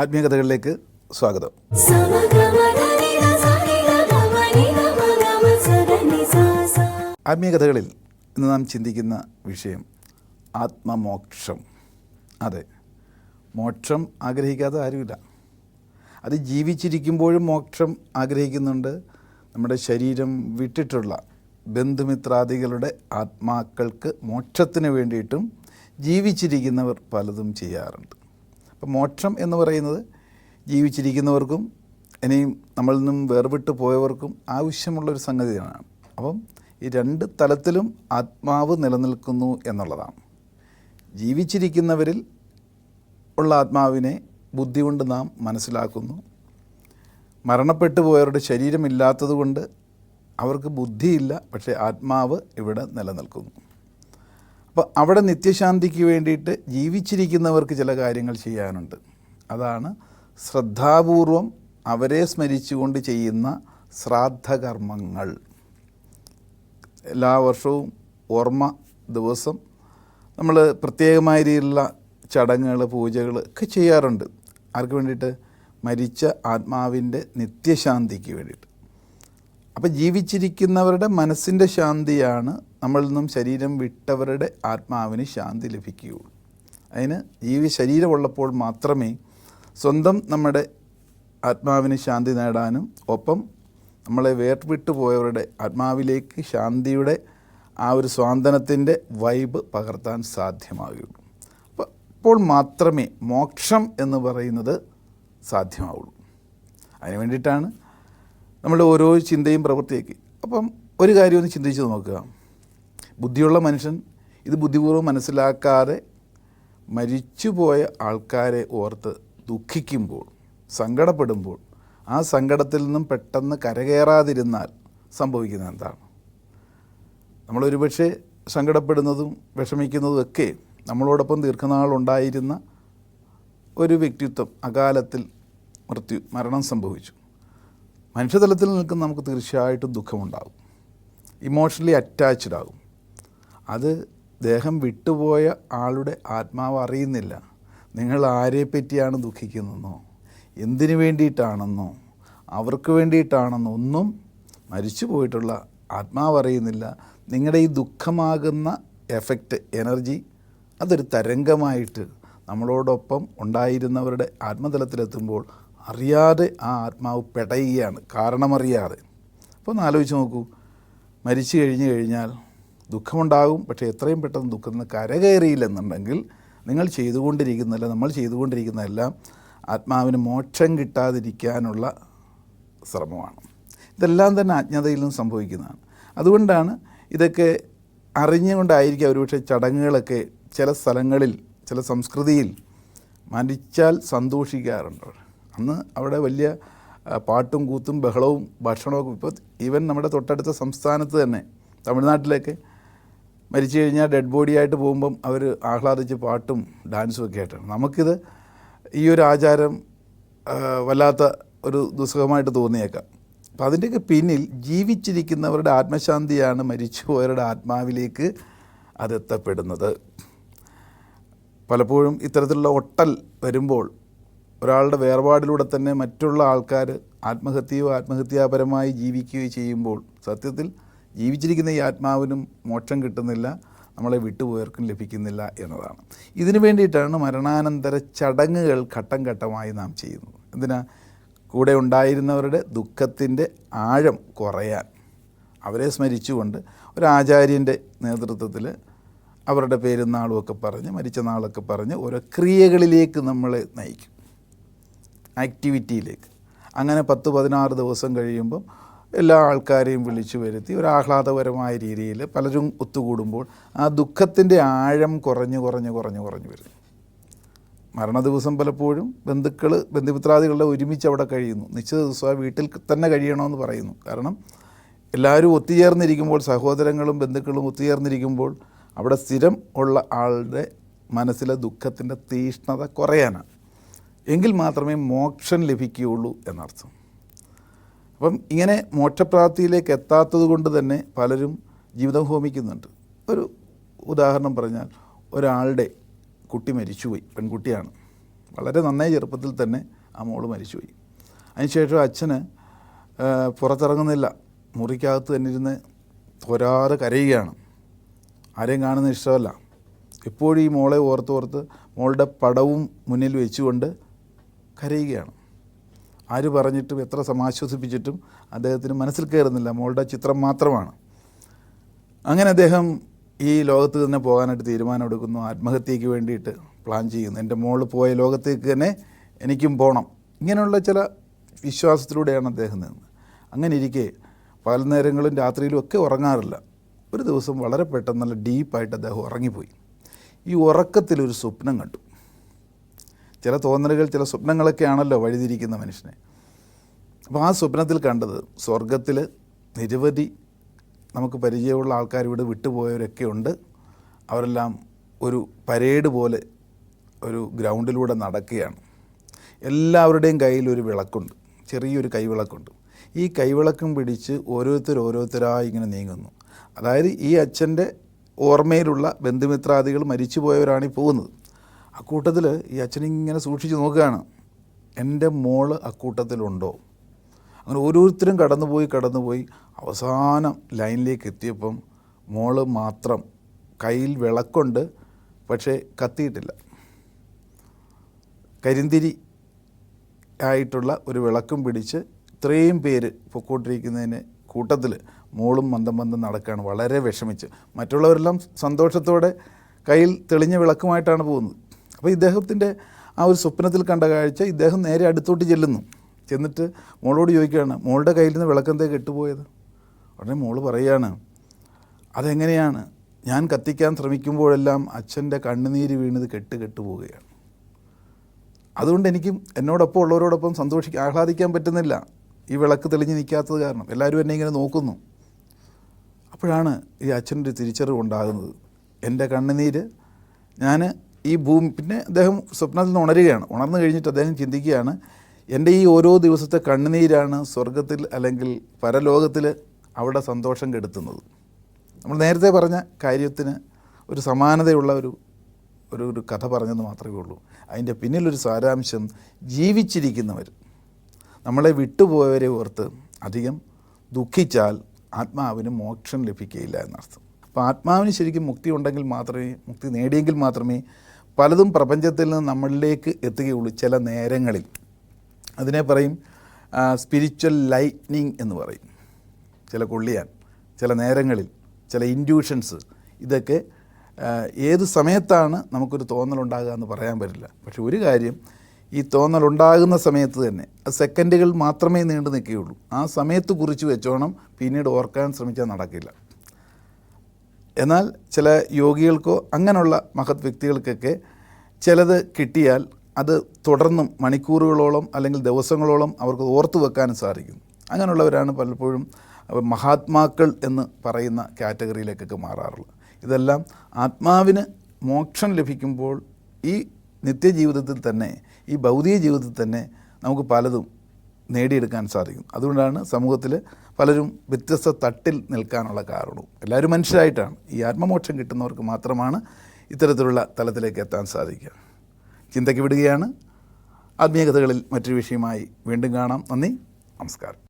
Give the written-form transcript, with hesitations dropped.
ആത്മീയകഥകളിലേക്ക് സ്വാഗതം. ആത്മീയകഥകളിൽ ഇന്ന് നാം ചിന്തിക്കുന്ന വിഷയം ആത്മമോക്ഷം. അതെ, മോക്ഷം ആഗ്രഹിക്കാതെ ആരുമില്ല. അത് ജീവിച്ചിരിക്കുമ്പോഴും മോക്ഷം ആഗ്രഹിക്കുന്നുണ്ട്. നമ്മുടെ ശരീരം വിട്ടിട്ടുള്ള ബന്ധുമിത്രാദികളുടെ ആത്മാക്കൾക്ക് മോക്ഷത്തിന് വേണ്ടിയിട്ടും ജീവിച്ചിരിക്കുന്നവർ പലതും ചെയ്യാറുണ്ട്. അപ്പം മോക്ഷം എന്ന് പറയുന്നത് ജീവിച്ചിരിക്കുന്നവർക്കും ഇനിയും നമ്മളിൽ നിന്നും വേർവിട്ട് പോയവർക്കും ആവശ്യമുള്ളൊരു സംഗതിയാണ്. അപ്പം ഈ രണ്ട് തലത്തിലും ആത്മാവ് നിലനിൽക്കുന്നു എന്നുള്ളതാണ്. ജീവിച്ചിരിക്കുന്നവരിൽ ഉള്ള ആത്മാവിനെ ബുദ്ധി കൊണ്ട് നാം മനസ്സിലാക്കുന്നു. മരണപ്പെട്ടു പോയവരുടെ ശരീരമില്ലാത്തത് കൊണ്ട് അവർക്ക് ബുദ്ധിയില്ല, പക്ഷേ ആത്മാവ് ഇവിടെ നിലനിൽക്കുന്നു. അപ്പോൾ അവിടെ നിത്യശാന്തിക്ക് വേണ്ടിയിട്ട് ജീവിച്ചിരിക്കുന്നവർക്ക് ചില കാര്യങ്ങൾ ചെയ്യാനുണ്ട്. അതാണ് ശ്രദ്ധാപൂർവം അവരെ സ്മരിച്ചുകൊണ്ട് ചെയ്യുന്ന ശ്രാദ്ധകർമ്മങ്ങൾ. എല്ലാ വർഷവും ഓർമ്മ ദിവസം നമ്മൾ പ്രത്യേകമായ രീതിയിലുള്ള ചടങ്ങുകൾ, പൂജകൾ ഒക്കെ ചെയ്യാറുണ്ട്. ആർക്ക് വേണ്ടിയിട്ട്? മരിച്ച ആത്മാവിൻ്റെ നിത്യശാന്തിക്ക് വേണ്ടിയിട്ട്. അപ്പോൾ ജീവിച്ചിരിക്കുന്നവരുടെ മനസ്സിൻ്റെ ശാന്തിയാണ് നമ്മളിൽ നിന്നും ശരീരം വിട്ടവരുടെ ആത്മാവിന് ശാന്തി ലഭിക്കുകയുള്ളൂ. അതിന് ശരീരമുള്ളപ്പോൾ മാത്രമേ സ്വന്തം നമ്മുടെ ആത്മാവിന് ശാന്തി നേടാനും ഒപ്പം നമ്മളെ വേർവിട്ടു പോയവരുടെ ആത്മാവിലേക്ക് ശാന്തിയുടെ ആ ഒരു സ്വാന്തനത്തിൻ്റെ വൈബ് പകർത്താൻ സാധ്യമാവുകയുള്ളൂ. അപ്പോൾ മാത്രമേ മോക്ഷം എന്ന് പറയുന്നത് സാധ്യമാവുള്ളൂ. അതിന് വേണ്ടിയിട്ടാണ് നമ്മുടെ ഓരോ ചിന്തയും പ്രവൃത്തിയാക്കി. അപ്പം ഒരു കാര്യം ഒന്ന് ചിന്തിച്ച് നോക്കുക. ബുദ്ധിയുള്ള മനുഷ്യൻ ഇത് ബുദ്ധിപൂർവ്വം മനസ്സിലാക്കാതെ മരിച്ചുപോയ ആൾക്കാരെ ഓർത്ത് ദുഃഖിക്കുമ്പോൾ, സങ്കടപ്പെടുമ്പോൾ, ആ സങ്കടത്തിൽ നിന്നും പെട്ടെന്ന് കരകയറാതിരുന്നാൽ സംഭവിക്കുന്നത് എന്താണ്? നമ്മളൊരു പക്ഷേ സങ്കടപ്പെടുന്നതും വിഷമിക്കുന്നതും ഒക്കെ നമ്മളോടൊപ്പം ദീർഘനാളുണ്ടായിരുന്ന ഒരു വ്യക്തിത്വം അകാലത്തിൽ മരണം സംഭവിച്ചു. മനുഷ്യതലത്തിൽ നിൽക്കുന്ന നമുക്ക് തീർച്ചയായിട്ടും ദുഃഖമുണ്ടാകും, ഇമോഷണലി അറ്റാച്ച്ഡ് ആകും. അത് ദേഹം വിട്ടുപോയ ആളുടെ ആത്മാവ് അറിയുന്നില്ല. നിങ്ങൾ ആരെ പറ്റിയാണ് ദുഃഖിക്കുന്നതെന്നോ, എന്തിനു വേണ്ടിയിട്ടാണെന്നോ, അവർക്ക് വേണ്ടിയിട്ടാണെന്നോ ഒന്നും മരിച്ചു പോയിട്ടുള്ള ആത്മാവ് അറിയുന്നില്ല. നിങ്ങളുടെ ഈ ദുഃഖമാകുന്ന എഫക്റ്റ്, എനർജി, അതൊരു തരംഗമായിട്ട് നമ്മളോടൊപ്പം ഉണ്ടായിരുന്നവരുടെ ആത്മതലത്തിലെത്തുമ്പോൾ അറിയാതെ ആ ആത്മാവ് പെടയുകയാണ്, കാരണമറിയാതെ. അപ്പോൾ ഒന്ന് ആലോചിച്ച് നോക്കൂ. മരിച്ചു കഴിഞ്ഞാൽ ദുഃഖമുണ്ടാകും, പക്ഷേ എത്രയും പെട്ടെന്ന് ദുഃഖത്തിൽ നിന്ന് കരകയറിയില്ലെന്നുണ്ടെങ്കിൽ നമ്മൾ ചെയ്തുകൊണ്ടിരിക്കുന്നതെല്ലാം ആത്മാവിന് മോക്ഷം കിട്ടാതിരിക്കാനുള്ള ശ്രമമാണ്. ഇതെല്ലാം തന്നെ അജ്ഞതയിൽ നിന്ന് സംഭവിക്കുന്നതാണ്. അതുകൊണ്ടാണ് ഇതൊക്കെ അറിഞ്ഞുകൊണ്ടായിരിക്കും ഒരുപക്ഷെ ചടങ്ങുകളൊക്കെ ചില സ്ഥലങ്ങളിൽ, ചില സംസ്കൃതിയിൽ മരിച്ചാൽ സന്തോഷിക്കാറുണ്ട്. അന്ന് അവിടെ വലിയ പാട്ടും കൂത്തും ബഹളവും ഭക്ഷണവും. ഇപ്പോൾ ഈവൻ നമ്മുടെ തൊട്ടടുത്ത സംസ്ഥാനത്ത് തന്നെ തമിഴ്നാട്ടിലൊക്കെ മരിച്ചു കഴിഞ്ഞാൽ ഡെഡ് ബോഡി ആയിട്ട് പോകുമ്പം അവർ ആഹ്ലാദിച്ച് പാട്ടും ഡാൻസും ഒക്കെ ആയിട്ടാണ്. നമുക്കിത് ഈ ഒരു ആചാരം വല്ലാത്ത ഒരു ദുസ്സഹമായിട്ട് തോന്നിയേക്കാം. അപ്പം അതിൻ്റെയൊക്കെ പിന്നിൽ ജീവിച്ചിരിക്കുന്നവരുടെ ആത്മശാന്തിയാണ് മരിച്ചുപോയവരുടെ ആത്മാവിലേക്ക് അതെത്തപ്പെടുന്നത്. പലപ്പോഴും ഇത്തരത്തിലുള്ള ഒട്ടൽ വരുമ്പോൾ ഒരാളുടെ വേർപാടിലൂടെ തന്നെ മറ്റുള്ള ആൾക്കാർ ആത്മഹത്യാപരമായി ജീവിക്കുകയോ ചെയ്യുമ്പോൾ സത്യത്തിൽ ജീവിച്ചിരിക്കുന്ന ഈ ആത്മാവിനും മോക്ഷം കിട്ടുന്നില്ല, നമ്മളെ വിട്ടുപോയവർക്കും ലഭിക്കുന്നില്ല എന്നതാണ്. ഇതിനു വേണ്ടിയിട്ടാണ് മരണാനന്തര ചടങ്ങുകൾ ഘട്ടം ഘട്ടമായി നാം ചെയ്യുന്നത്. എന്തിനാ? കൂടെ ഉണ്ടായിരുന്നവരുടെ ദുഃഖത്തിൻ്റെ ആഴം കുറയാൻ, അവരെ സ്മരിച്ചുകൊണ്ട് ഒരാചാര്യൻ്റെ നേതൃത്വത്തിൽ അവരുടെ പേരും നാളുമൊക്കെ പറഞ്ഞ്, മരിച്ച നാളൊക്കെ പറഞ്ഞ് ഓരോ ക്രിയകളിലേക്ക് നമ്മളെ നയിക്കും, ആക്ടിവിറ്റിയിലേക്ക്. അങ്ങനെ 10-16 ദിവസം കഴിയുമ്പം എല്ലാ ആൾക്കാരെയും വിളിച്ചു വരുത്തി ഒരു ആഹ്ലാദപരമായ രീതിയിൽ പലരും ഒത്തുകൂടുമ്പോൾ ആ ദുഃഖത്തിൻ്റെ ആഴം കുറഞ്ഞു വരും. മരണദിവസം പലപ്പോഴും ബന്ധുമിത്രാദികളുടെ ഒരുമിച്ച് അവിടെ കഴിയുന്നു. നിശ്ചിത ദിവസം ആ വീട്ടിൽ തന്നെ കഴിയണമെന്ന് പറയുന്നു. കാരണം എല്ലാവരും ഒത്തുചേർന്നിരിക്കുമ്പോൾ, സഹോദരങ്ങളും ബന്ധുക്കളും ഒത്തുചേർന്നിരിക്കുമ്പോൾ അവിടെ സ്ഥിരം ഉള്ള ആളുടെ മനസ്സിലെ ദുഃഖത്തിൻ്റെ തീഷ്ണത കുറയാനാണ്. എങ്കിൽ മാത്രമേ മോക്ഷം ലഭിക്കുകയുള്ളൂ എന്നർത്ഥം. അപ്പം ഇങ്ങനെ മോക്ഷപ്രാപ്തിയിലേക്ക് എത്താത്തത് കൊണ്ട് തന്നെ പലരും ജീവിതം ഹോമിക്കുന്നുണ്ട്. ഒരു ഉദാഹരണം പറഞ്ഞാൽ, ഒരാളുടെ കുട്ടി മരിച്ചുപോയി, പെൺകുട്ടിയാണ്, വളരെ നന്നായി ചെറുപ്പത്തിൽ തന്നെ ആ മോള് മരിച്ചുപോയി. അതിനുശേഷം അച്ഛന് പുറത്തിറങ്ങുന്നില്ല, മുറിക്കകത്ത് തന്നെ ഇരുന്ന് തോരാതെ കരയുകയാണ്. ആരെയും കാണുന്ന ഇഷ്ടമല്ല. എപ്പോഴും ഈ മോളെ ഓർത്തോർത്ത് മോളുടെ പടവും മുന്നിൽ വെച്ചുകൊണ്ട് കരയുകയാണ്. ആര് പറഞ്ഞിട്ടും എത്ര സമാശ്വസിപ്പിച്ചിട്ടും അദ്ദേഹത്തിന് മനസ്സിൽ കയറുന്നില്ല, മോളുടെ ചിത്രം മാത്രമാണ്. അങ്ങനെ അദ്ദേഹം ഈ ലോകത്ത് തന്നെ പോകാനായിട്ട് തീരുമാനമെടുക്കുന്നു. ആത്മഹത്യയ്ക്ക് വേണ്ടിയിട്ട് പ്ലാൻ ചെയ്യുന്നു. എൻ്റെ മോള് പോയ ലോകത്തേക്ക് തന്നെ എനിക്കും പോകണം. ഇങ്ങനെയുള്ള ചില വിശ്വാസത്തിലൂടെയാണ് അദ്ദേഹം നിന്നത്. അങ്ങനെ ഇരിക്കെ പല നേരങ്ങളും രാത്രിയിലും ഒക്കെ ഉറങ്ങാറില്ല. ഒരു ദിവസം വളരെ പെട്ടെന്ന് നല്ല ഡീപ്പായിട്ട് അദ്ദേഹം ഉറങ്ങിപ്പോയി. ഈ ഉറക്കത്തിലൊരു സ്വപ്നം കണ്ടു. ചില തോന്നലുകൾ, ചില സ്വപ്നങ്ങളൊക്കെ ആണല്ലോ വഴിതിരിക്കുന്ന മനുഷ്യനെ. അപ്പോൾ ആ സ്വപ്നത്തിൽ കണ്ടത് സ്വർഗത്തിൽ നിരവധി നമുക്ക് പരിചയമുള്ള ആൾക്കാർ ഇവിടെ വിട്ടുപോയവരൊക്കെ ഉണ്ട്. അവരെല്ലാം ഒരു പരേഡ് പോലെ ഒരു ഗ്രൗണ്ടിലൂടെ നടക്കുകയാണ്. എല്ലാവരുടെയും കയ്യിൽ ഒരു വിളക്കുണ്ട്, ചെറിയൊരു കൈവിളക്കുണ്ട്. ഈ കൈവിളക്കും പിടിച്ച് ഓരോരുത്തരായി ഇങ്ങനെ നീങ്ങുന്നു. അതായത് ഈ അച്ഛൻ്റെ ഓർമ്മയിലുള്ള ബന്ധുമിത്രാദികൾ മരിച്ചുപോയവരാണ് ഈ പോകുന്നത്. അക്കൂട്ടത്തിൽ ഈ അച്ഛനിങ്ങനെ സൂക്ഷിച്ച് നോക്കുകയാണ്, എൻ്റെ മോള് അക്കൂട്ടത്തിലുണ്ടോ. അങ്ങനെ ഓരോരുത്തരും കടന്നുപോയി അവസാനം ലൈനിലേക്ക് എത്തിയപ്പം മോള് മാത്രം കയ്യിൽ വിളക്കുണ്ട്, പക്ഷേ കത്തിയിട്ടില്ല. കരിന്തിരി ആയിട്ടുള്ള ഒരു വിളക്കും പിടിച്ച് ഇത്രയും പേര് പൊക്കോണ്ടിരിക്കുന്നതിന് കൂട്ടത്തിൽ മോളും മന്ദം നടക്കുകയാണ്, വളരെ വിഷമിച്ച്. മറ്റുള്ളവരെല്ലാം സന്തോഷത്തോടെ കയ്യിൽ തെളിഞ്ഞ വിളക്കുമായിട്ടാണ് പോകുന്നത്. അപ്പോൾ ഇദ്ദേഹത്തിൻ്റെ ആ ഒരു സ്വപ്നത്തിൽ കണ്ട കാഴ്ച ഇദ്ദേഹം നേരെ അടുത്തോട്ട് ചെന്നിട്ട് മോളോട് ചോദിക്കുകയാണ്, മോളുടെ കയ്യിൽ നിന്ന് വിളക്കെന്തേ കെട്ടുപോയത്. ഉടനെ മോള് പറയുകയാണ്, അതെങ്ങനെയാണ്, ഞാൻ കത്തിക്കാൻ ശ്രമിക്കുമ്പോഴെല്ലാം അച്ഛൻ്റെ കണ്ണുനീര് വീണത് കെട്ടുപോവുകയാണ്. അതുകൊണ്ട് എനിക്കും എന്നോടൊപ്പം ഉള്ളവരോടൊപ്പം ആഹ്ലാദിക്കാൻ പറ്റുന്നില്ല, ഈ വിളക്ക് തെളിഞ്ഞ് നിൽക്കാത്തത് കാരണം. എല്ലാവരും എന്നെ ഇങ്ങനെ നോക്കുന്നു. അപ്പോഴാണ് ഈ അച്ഛൻ്റെ തിരിച്ചറിവ് ഉണ്ടാകുന്നത്, എൻ്റെ കണ്ണുനീര് ഞാൻ ഈ ഭൂമി. പിന്നെ അദ്ദേഹം സ്വപ്നത്തിൽ നിന്ന് ഉണരുകയാണ്. ഉണർന്നു കഴിഞ്ഞിട്ട് അദ്ദേഹം ചിന്തിക്കുകയാണ്, എൻ്റെ ഈ ഓരോ ദിവസത്തെ കണ്ണുനീരാണ് സ്വർഗത്തിൽ അല്ലെങ്കിൽ പരലോകത്തിൽ അവിടെ സന്തോഷം കെടുത്തുന്നത്. നമ്മൾ നേരത്തെ പറഞ്ഞ കാര്യത്തിന് ഒരു സമാനതയുള്ള ഒരു കഥ പറഞ്ഞെന്ന് മാത്രമേ ഉള്ളൂ. അതിൻ്റെ പിന്നിലൊരു സാരാംശം, ജീവിച്ചിരിക്കുന്നവർ നമ്മളെ വിട്ടുപോയവരെ ഓർത്ത് അധികം ദുഃഖിച്ചാൽ ആത്മാവിന് മോക്ഷം ലഭിക്കുകയില്ല എന്നർത്ഥം. അപ്പോൾ ആത്മാവിന് ശരിക്കും മുക്തി നേടിയെങ്കിൽ മാത്രമേ പലതും പ്രപഞ്ചത്തിൽ നിന്ന് നമ്മളിലേക്ക് എത്തുകയുള്ളൂ. ചില നേരങ്ങളിൽ അതിനെ പറയും സ്പിരിച്വൽ ലൈറ്റ്നിങ് എന്ന് പറയും. ചില കൊള്ളിയാൻ, ചില നേരങ്ങളിൽ, ചില ഇൻഡ്യൂഷൻസ്. ഇതൊക്കെ ഏത് സമയത്താണ് നമുക്കൊരു തോന്നലുണ്ടാകുക എന്ന് പറയാൻ പറ്റില്ല. പക്ഷെ ഒരു കാര്യം, ഈ തോന്നലുണ്ടാകുന്ന സമയത്ത് തന്നെ അത് സെക്കൻഡുകൾ മാത്രമേ നീണ്ടു നിൽക്കുകയുള്ളൂ. ആ സമയത്ത് കുറിച്ച് വെച്ചോണം, പിന്നീട് ഓർക്കാൻ ശ്രമിച്ചാൽ നടക്കില്ല. എന്നാൽ ചില യോഗികൾക്കോ അങ്ങനെയുള്ള മഹത് വ്യക്തികൾക്കൊക്കെ ചിലത് കിട്ടിയാൽ അത് തുടർന്നും മണിക്കൂറുകളോളം അല്ലെങ്കിൽ ദിവസങ്ങളോളം അവർക്ക് ഓർത്തു വെക്കാനും സാധിക്കും. അങ്ങനെയുള്ളവരാണ് പലപ്പോഴും മഹാത്മാക്കൾ എന്ന് പറയുന്ന കാറ്റഗറിയിലേക്കൊക്കെ മാറാറുള്ളത്. ഇതെല്ലാം ആത്മാവിന് മോക്ഷം ലഭിക്കുമ്പോൾ ഈ നിത്യജീവിതത്തിൽ തന്നെ, ഈ ഭൗതിക ജീവിതത്തിൽ തന്നെ നമുക്ക് പലതും നേടിയെടുക്കാൻ സാധിക്കും. അതുകൊണ്ടാണ് സമൂഹത്തിൽ പലരും വ്യത്യസ്ത തട്ടിൽ നിൽക്കാനുള്ള കാരണവും. എല്ലാവരും മനുഷ്യരായിട്ടാണ്. ഈ ആത്മമോക്ഷം കിട്ടുന്നവർക്ക് മാത്രമാണ് ഇത്തരത്തിലുള്ള തലത്തിലേക്ക് എത്താൻ സാധിക്കുക. ചിന്തയ്ക്ക് വിടുകയാണ്. ആത്മീയകഥകളിൽ മറ്റൊരു വിഷയമായി വീണ്ടും കാണാം. നന്ദി, നമസ്കാരം.